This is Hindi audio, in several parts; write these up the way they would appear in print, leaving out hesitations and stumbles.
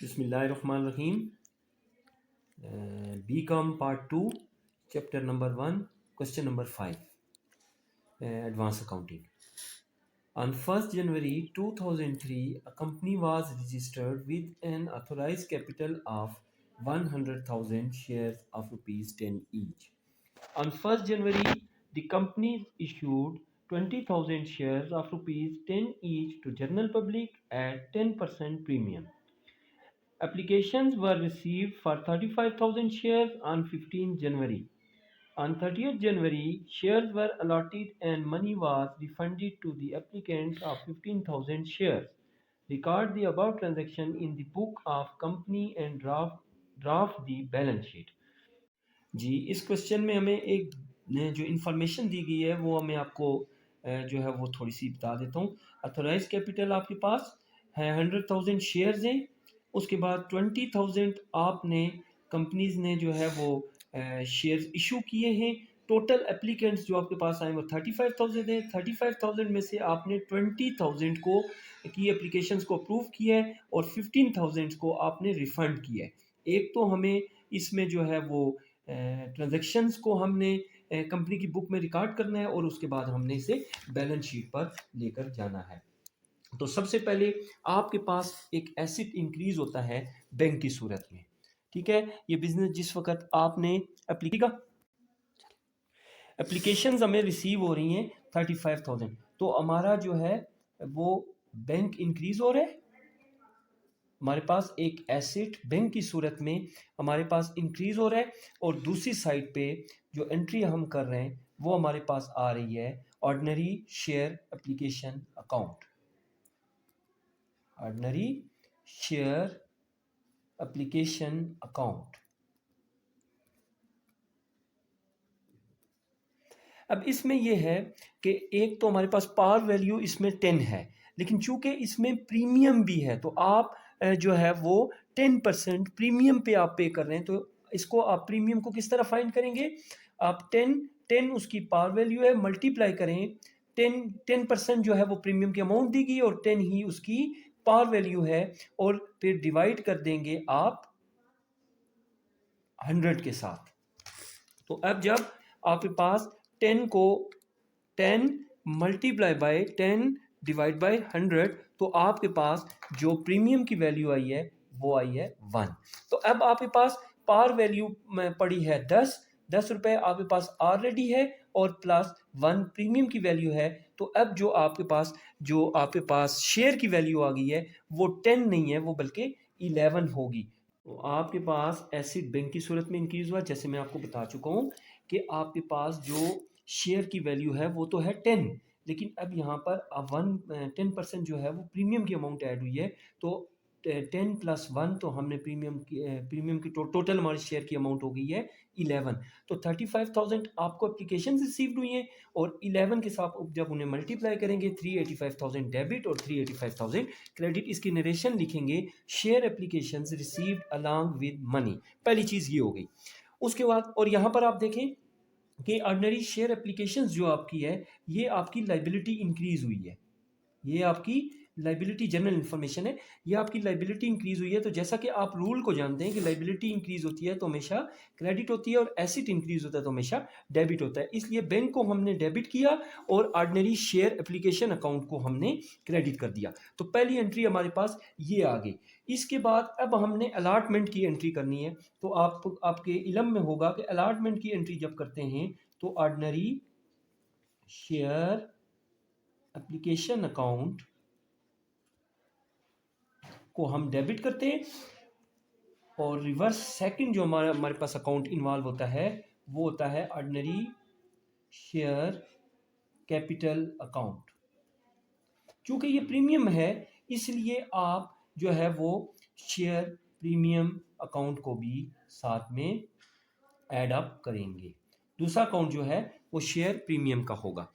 बिस्मिल्लाहिर्रहमानिर्रहीम। BCom Part 2, Chapter number 1, Question number 5, Advanced Accounting. On 1st January 2003, a company was registered with an authorized capital of 100,000 shares of rupees 10 each. On 1st January, the company issued 20,000 shares of rupees 10 each to general public at 10% premium. Applications were received for 35,000 shares on 15 January. On 30th January, shares were allotted and money was refunded to the applicant of 15,000 shares. Record the above transaction in the book of company and draft the balance sheet. जी, इस क्वेश्चन में हमें एक जो इन्फॉर्मेशन दी गई है वो मैं आपको जो है वो थोड़ी सी बता देता हूँ। अथोराइज कैपिटल आपके पास है 100,000 शेयर्स हैं। उसके बाद 20,000 आपने कंपनीज ने जो है वो शेयर्स इशू किए हैं। टोटल एप्लीकेंट्स जो आपके पास आए वो 35,000 हैं। 35,000 में से आपने 20,000 को की एप्लीकेशंस को अप्रूव किया है और 15,000 को आपने रिफंड किया है। एक तो हमें इसमें जो है वो ट्रांजैक्शंस को हमने कंपनी की बुक में रिकॉर्ड करना है और उसके बाद हमने इसे बैलेंस शीट पर लेकर जाना है। तो सबसे पहले आपके पास एक एसेट इंक्रीज होता है बैंक की सूरत में। ठीक है, ये बिजनेस जिस वक्त आपने एप्लीकेशंस हमें रिसीव हो रही हैं 35,000, तो हमारा जो है वो बैंक इंक्रीज हो रहा है। हमारे पास एक एसेट बैंक की सूरत में हमारे पास इंक्रीज हो रहा है और दूसरी साइड पे जो एंट्री हम कर रहे हैं वो हमारे पास आ रही है ordinary share application account. Ordinary share application account. अब इसमें यह है कि एक तो हमारे पास पार वैल्यू इसमें 10 है, लेकिन चूंकि इसमें प्रीमियम भी है तो आप जो है वो 10% प्रीमियम पे आप पे कर रहे हैं। तो इसको आप प्रीमियम को किस तरह फाइंड करेंगे? आप 10 उसकी पार वैल्यू है, मल्टीप्लाई करें 10% जो है वो प्रीमियम की अमाउंट दी गई और 10 ही उसकी पार वैल्यू है और फिर डिवाइड कर देंगे आप 100 के साथ। तो अब जब आपके पास 10 को 10 मल्टीप्लाई बाय 10 डिवाइड बाय 100, तो आपके पास जो प्रीमियम की वैल्यू आई है वो आई है 1। तो अब आपके पास पार वैल्यू में पड़ी है 10 रुपए आपके पास ऑलरेडी है और प्लस 1 प्रीमियम की वैल्यू है। तो अब जो आपके पास शेयर की वैल्यू आ गई है वो 10 नहीं है, वो बल्कि 11 होगी। तो आपके पास एसिड बैंक की सूरत में इंक्रीज हुआ, जैसे मैं आपको बता चुका हूँ कि आपके पास जो शेयर की वैल्यू है वो तो है 10, लेकिन अब यहाँ पर 10% जो है वो प्रीमियम की अमाउंट ऐड हुई है। तो 10 प्लस 1, तो हमने प्रीमियम की टोटल हमारी शेयर की अमाउंट हो गई है 11। तो 35,000 आपको एप्लीकेशन रिसीव्ड हुई हैं और 11 के साथ जब उन्हें मल्टीप्लाई करेंगे 385,000 डेबिट और 385,000 क्रेडिट, इसकी नरेशन लिखेंगे share application received along with money. पहली चीज़ ये हो गई। उसके बाद और यहाँ पर आप देखें कि ऑर्डिनरी शेयर एप्लीकेशन जो आपकी है ये आपकी लाइबिलिटी इंक्रीज हुई है। ये आपकी लाइबिलिटी जनरल इन्फॉर्मेशन है, ये आपकी लाइबिलिटी इंक्रीज हुई है। तो जैसा कि आप रूल को जानते हैं कि लाइबिलिटी इंक्रीज होती है तो हमेशा क्रेडिट होती है और एसेट इंक्रीज होता है तो हमेशा डेबिट होता है। इसलिए बैंक को हमने डेबिट किया और ऑर्डिनरी शेयर एप्लीकेशन अकाउंट को हमने क्रेडिट कर दिया। तो पहली एंट्री हमारे पास ये आ गई। इसके बाद अब हमने अलॉटमेंट की एंट्री करनी है। तो आपके इल्म में होगा कि अलॉटमेंट की एंट्री जब करते हैं तो ऑर्डिनरी शेयर एप्लीकेशन अकाउंट को हम डेबिट करते हैं और रिवर्स सेकंड जो हमारे पास अकाउंट इन्वॉल्व होता है वो होता है ऑर्डिनरी शेयर कैपिटल अकाउंट। चूंकि ये प्रीमियम है इसलिए आप जो है वो शेयर प्रीमियम अकाउंट को भी साथ में ऐड अप करेंगे। दूसरा अकाउंट जो है वो शेयर प्रीमियम का होगा।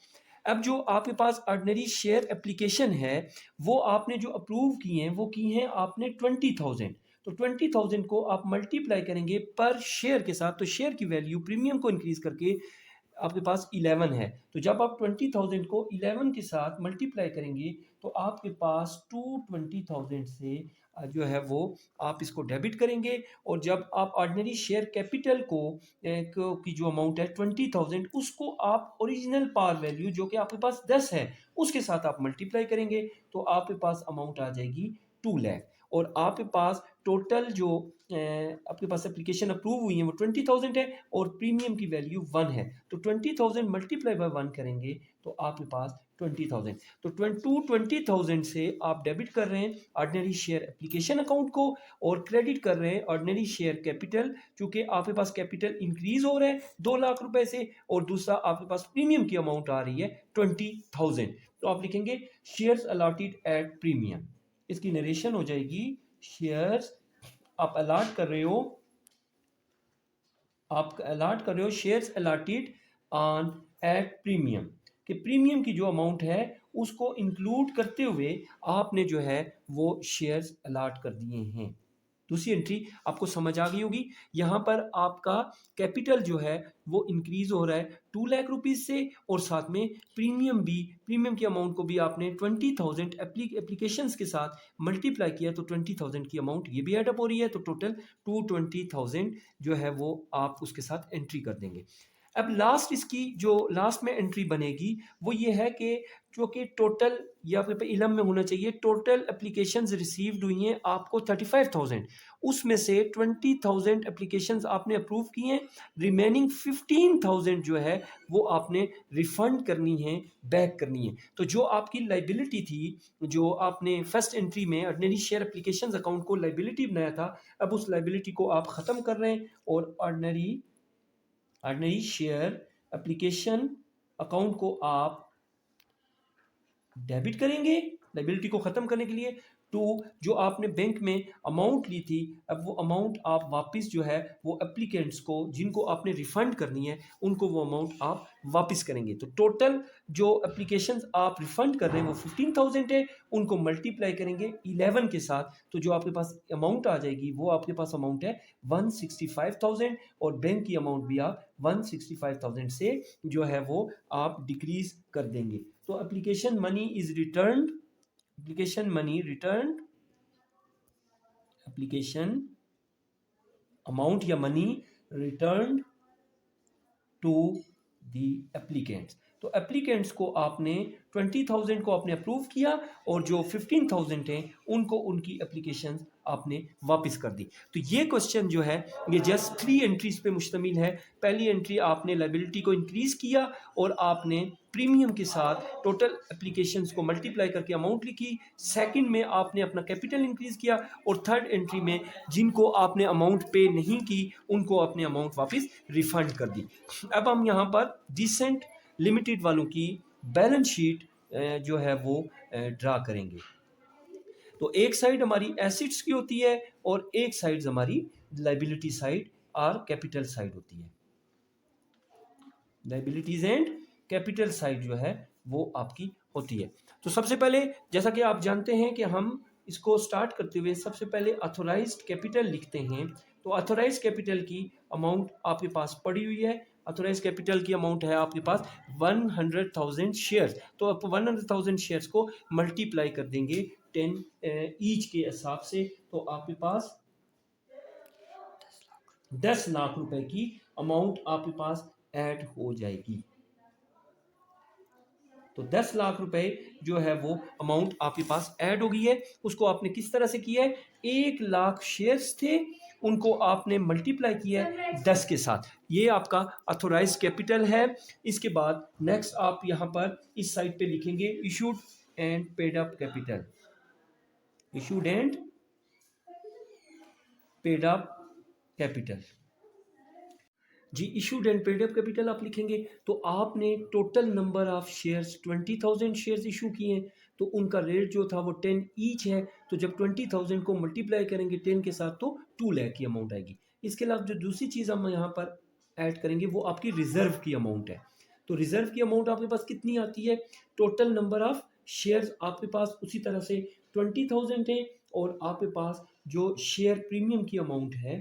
अब जो आपके पास ऑर्डिनरी शेयर एप्लीकेशन है वो आपने जो अप्रूव किए हैं वो की हैं आपने 20,000। तो 20,000 को आप मल्टीप्लाई करेंगे पर शेयर के साथ, तो शेयर की वैल्यू प्रीमियम को इंक्रीज करके आपके पास 11 है। तो जब आप 20,000 को 11 के साथ मल्टीप्लाई करेंगे तो आपके पास 220,000 से जो है वो आप इसको डेबिट करेंगे। और जब आप ऑर्डिनरी शेयर कैपिटल की जो अमाउंट है 20,000, उसको आप ओरिजिनल पार वैल्यू जो कि आपके पास 10 है उसके साथ आप मल्टीप्लाई करेंगे, तो आपके पास अमाउंट आ जाएगी 2 लाख। और आपके पास टोटल जो आपके पास एप्लीकेशन अप्रूव हुई है वो 20,000 है और प्रीमियम की वैल्यू 1 है। तो 20,000 मल्टीप्लाई बाय 1 करेंगे तो आपके पास 20,000। तो 20,000 से आप डेबिट कर रहे हैं ऑर्डिनरी शेयर एप्लीकेशन अकाउंट को और क्रेडिट कर रहे हैं ऑर्डिनरी शेयर कैपिटल, चूंकि आपके पास कैपिटल इंक्रीज हो रहा है 2 लाख रुपए से और दूसरा आपके पास प्रीमियम की अमाउंट आ रही है 20,000। तो आप लिखेंगे शेयर्स अलॉटेड एट प्रीमियम। इसकी नरेशन हो जाएगी शेयर्स आप अलॉट कर रहे हो, आप अलॉट कर रहे हो shares allotted on at premium, कि प्रीमियम की जो अमाउंट है उसको इंक्लूड करते हुए आपने जो है वो शेयर्स अलॉट कर दिए हैं। दूसरी एंट्री आपको समझ आ गई होगी। यहाँ पर आपका कैपिटल जो है वो इंक्रीज हो रहा है 2 लाख रुपीज़ से और साथ में प्रीमियम की अमाउंट को भी आपने 20,000 एप्लीकेशंस के साथ मल्टीप्लाई किया तो 20,000 की अमाउंट ये भी एडअप हो रही है, तो टोटल 220,000 जो है वो आप उसके साथ एंट्री कर देंगे। अब लास्ट इसकी जो लास्ट में एंट्री बनेगी वो ये है कि जो कि टोटल या फिर इलम में होना चाहिए, टोटल एप्लीकेशंस रिसीव्ड हुई हैं आपको 35,000, उसमें से 20,000 एप्लीकेशंस आपने अप्रूव की हैं, रिमेनिंग 15,000 जो है वो आपने रिफंड करनी है, बैक करनी है। तो जो आपकी लाइबिलिटी थी, जो आपने फर्स्ट एंट्री में ऑर्डिनरी शेयर एप्लीकेशंस अकाउंट को लाइबिलिटी बनाया था, अब उस लाइबिलिटी को आप ख़त्म कर रहे हैं और ऑर्डिनरी शेयर एप्लीकेशन अकाउंट को आप डेबिट करेंगे लाइबिलिटी को ख़त्म करने के लिए। टू जो आपने बैंक में अमाउंट ली थी, अब वो अमाउंट आप वापस जो है वो एप्लीकेंट्स को जिनको आपने रिफ़ंड करनी है उनको वो अमाउंट आप वापस करेंगे। तो टोटल जो एप्लीकेशंस आप रिफ़ंड कर रहे हैं वो 15,000 है, उनको मल्टीप्लाई करेंगे 11 के साथ, तो जो आपके पास अमाउंट आ जाएगी वो आपके पास अमाउंट है 165,000 और बैंक की अमाउंट भी आप 165,000 से जो है वो आप डिक्रीज कर देंगे। तो application money is return, application money return, application amount या money return to the applicants. तो एप्लीकेंट्स को आपने 20,000 को आपने अप्रूव किया और जो 15,000 हैं उनको उनकी एप्लीकेशन आपने वापस कर दी। तो ये क्वेश्चन जो है ये जस्ट 3 एंट्रीज पे मुश्तमिल है। पहली एंट्री आपने लाइबिलिटी को इंक्रीज किया और आपने प्रीमियम के साथ टोटल एप्लीकेशंस को मल्टीप्लाई करके अमाउंट लिखी। सेकंड में आपने अपना कैपिटल इंक्रीज किया और थर्ड एंट्री में जिनको आपने अमाउंट पे नहीं की उनको अपने अमाउंट वापस रिफंड कर दी। अब हम यहाँ पर डिसेंट लिमिटेड वालों की बैलेंस शीट जो है वो ड्रा करेंगे। तो एक साइड हमारी एसिड्स की होती है और एक साइड हमारी लाइबिलिटी साइड और कैपिटल साइड होती है। लाइबिलिटीज एंड कैपिटल साइड जो है वो आपकी होती है। तो सबसे पहले जैसा कि आप जानते हैं कि हम इसको स्टार्ट करते हुए सबसे पहले ऑथोराइज्ड कैपिटल लिखते हैं। तो ऑथोराइज्ड कैपिटल की अमाउंट आपके पास पड़ी हुई है। ऑथोराइज कैपिटल की अमाउंट है आपके पास 100,000 शेयर्स। तो आप 100,000 शेयर्स को मल्टीप्लाई कर देंगे 10 ईच के हिसाब से, तो आपके पास 10 लाख रुपए की अमाउंट आपके पास ऐड हो जाएगी। तो 10 लाख रुपए जो है वो अमाउंट आपके पास ऐड हो गई है। उसको आपने किस तरह से किया है, 1 लाख शेयर्स थे उनको आपने मल्टीप्लाई किया है 10 के साथ। ये आपका अथोराइज कैपिटल है। इसके बाद नेक्स्ट आप यहाँ पर इस साइड पे लिखेंगे issued and paid up capital, issued and paid up capital. जी issued and paid up capital आप लिखेंगे तो आपने total number of shares 20,000 shares issue किए हैं, तो उनका रेट जो था वो 10 ईच है। तो जब 20,000 को मल्टीप्लाई करेंगे 10 के साथ तो 2 लाख की अमाउंट आएगी। इसके अलावा जो दूसरी चीज़ हम यहाँ पर ऐड करेंगे वो आपकी रिजर्व की अमाउंट है। तो रिजर्व की अमाउंट आपके पास कितनी आती है, टोटल नंबर ऑफ शेयर्स आपके पास उसी तरह से 20,000 है और आपके पास जो शेयर प्रीमियम की अमाउंट है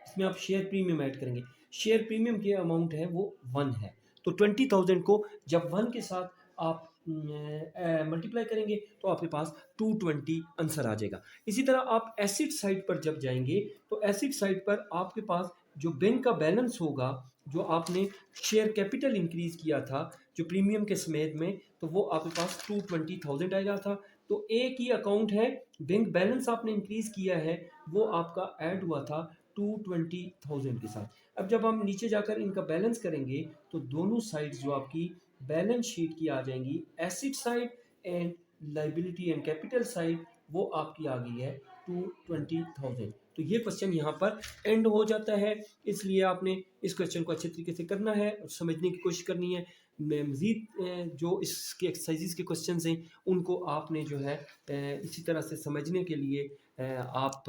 इसमें आप शेयर प्रीमियम ऐड करेंगे। शेयर प्रीमियम की अमाउंट है वो 1 है। तो 20,000 को जब 1 के साथ आप मल्टीप्लाई करेंगे तो आपके पास 220 आंसर आ जाएगा। इसी तरह आप एसिड साइड पर जब जाएंगे तो एसिड साइड पर आपके पास जो बैंक का बैलेंस होगा, जो आपने शेयर कैपिटल इंक्रीज किया था जो प्रीमियम के समेत में, तो वो आपके पास 220,000 आएगा था। तो एक ही अकाउंट है, बैंक बैलेंस आपने इंक्रीज किया है, वो आपका ऐड हुआ था 220,000 के साथ। अब जब हम नीचे जाकर इनका बैलेंस करेंगे तो दोनों साइड्स जो आपकी बैलेंस शीट की आ जाएंगी, acid side and liability and capital side, वो आपकी आ गई है 220,000। तो ये क्वेश्चन यहाँ पर एंड हो जाता है। इसलिए आपने इस क्वेश्चन को अच्छे तरीके से करना है और समझने की कोशिश करनी है। मैं मज़ीद जो इसके एक्सरसाइजेस के क्वेश्चन हैं उनको आपने जो है इसी तरह से समझने के लिए आप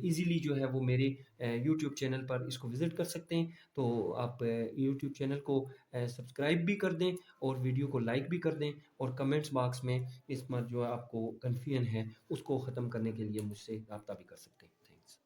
इजीली जो है वो मेरे यूट्यूब चैनल पर इसको विज़िट कर सकते हैं। तो आप यूट्यूब चैनल को सब्सक्राइब भी कर दें और वीडियो को लाइक भी कर दें, और कमेंट्स बॉक्स में इस पर जो आपको कन्फ्यूजन है उसको ख़त्म करने के लिए मुझसे रब्ता भी कर सकते हैं। थैंक्स।